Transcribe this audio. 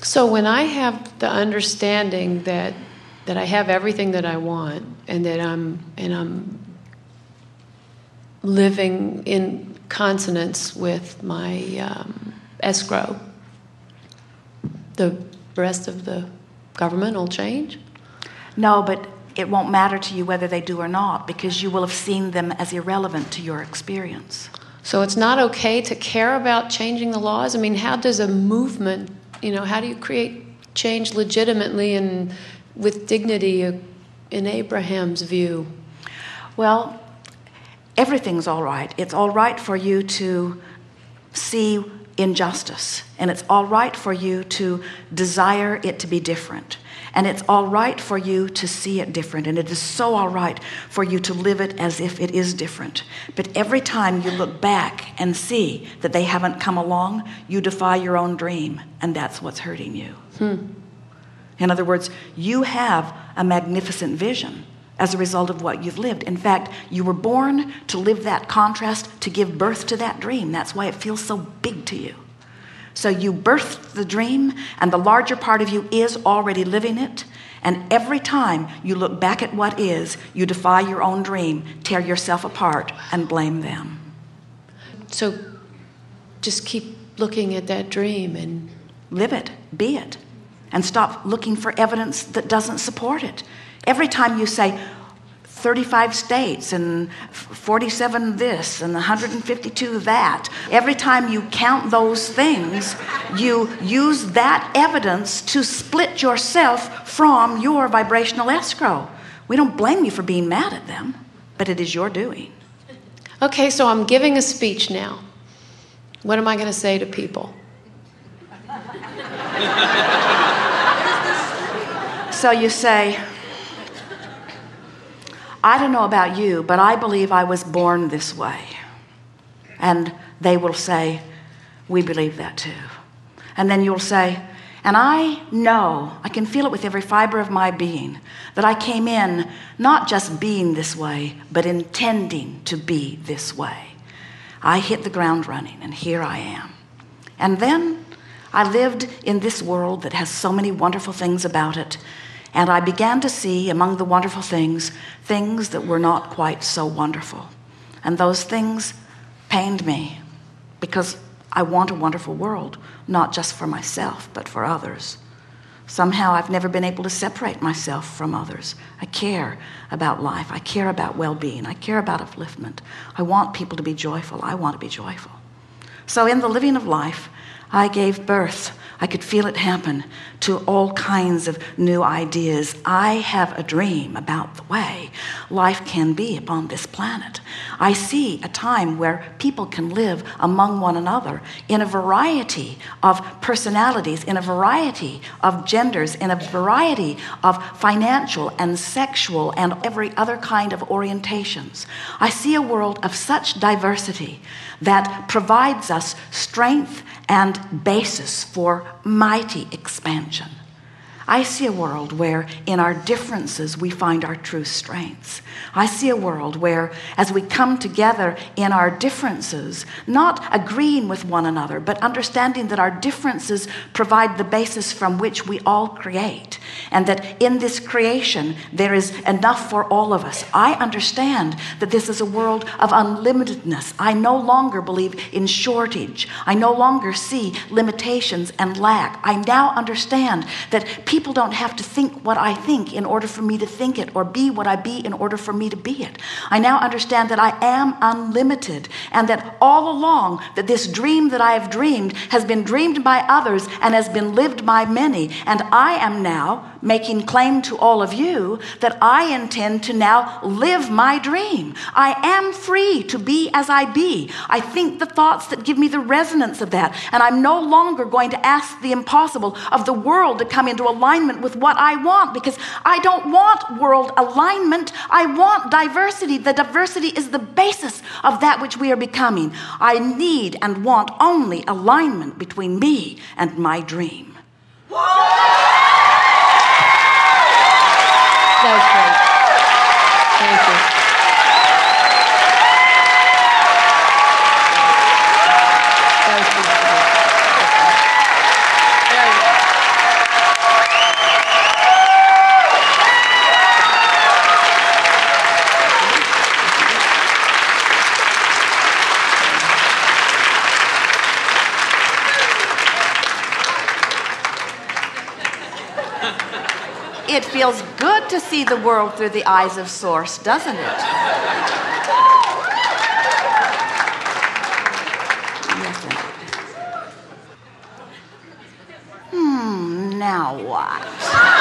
So when I have the understanding that I have everything that I want, and that I'm living in consonance with my escrow, the rest of the government will change? No, but it won't matter to you whether they do or not, because you will have seen them as irrelevant to your experience. So it's not okay to care about changing the laws? I mean, how does a movement, how do you create change legitimately and with dignity in Abraham's view? Well, everything's all right. It's all right for you to see injustice, and it's all right for you to desire it to be different, and it's all right for you to see it different, and it is so all right for you to live it as if it is different. But every time you look back and see that they haven't come along, you defy your own dream, and that's what's hurting you. In other words, you have a magnificent vision as a result of what you've lived. In fact, you were born to live that contrast, to give birth to that dream. That's why it feels so big to you. So you birthed the dream, and the larger part of you is already living it. And every time you look back at what is, you defy your own dream, tear yourself apart, and blame them. So just keep looking at that dream and live it, be it, and stop looking for evidence that doesn't support it. Every time you say 35 states and 47 this and 152 that, every time you count those things, you use that evidence to split yourself from your vibrational escrow. We don't blame you for being mad at them, but it is your doing. Okay, so I'm giving a speech now. What am I going to say to people? So you say, I don't know about you, but I believe I was born this way. And they will say, we believe that too. And then you'll say, and I know, I can feel it with every fiber of my being, that I came in not just being this way, but intending to be this way. I hit the ground running, and here I am. And then I lived in this world that has so many wonderful things about it. And I began to see among the wonderful things, things that were not quite so wonderful. And those things pained me, because I want a wonderful world, not just for myself, but for others. Somehow I've never been able to separate myself from others. I care about life. I care about well-being. I care about upliftment. I want people to be joyful. I want to be joyful. So in the living of life, I gave birth, I could feel it happen, to all kinds of new ideas. I have a dream about the way life can be upon this planet. I see a time where people can live among one another in a variety of personalities, in a variety of genders, in a variety of financial and sexual and every other kind of orientations. I see a world of such diversity that provides us strength and basis for mighty expansion. I see a world where in our differences we find our true strengths. I see a world where as we come together in our differences, not agreeing with one another, but understanding that our differences provide the basis from which we all create, and that in this creation there is enough for all of us. I understand that this is a world of unlimitedness. I no longer believe in shortage. I no longer see limitations and lack. I now understand that people don't have to think what I think in order for me to think it, or be what I be in order for me to be it. I now understand that I am unlimited, and that all along that this dream that I have dreamed has been dreamed by others and has been lived by many. And I am now making claim to all of you that I intend to now live my dream. I am free to be as I be. I think the thoughts that give me the resonance of that, and I'm no longer going to ask the impossible of the world to come into alignment with what I want, because I don't want world alignment. I want diversity. The diversity is the basis of that which we are becoming. I need and want only alignment between me and my dream. That was great. Thank you. That was beautiful. Very good. It feels good to see the world through the eyes of Source, doesn't it? Yes, indeed. Now what?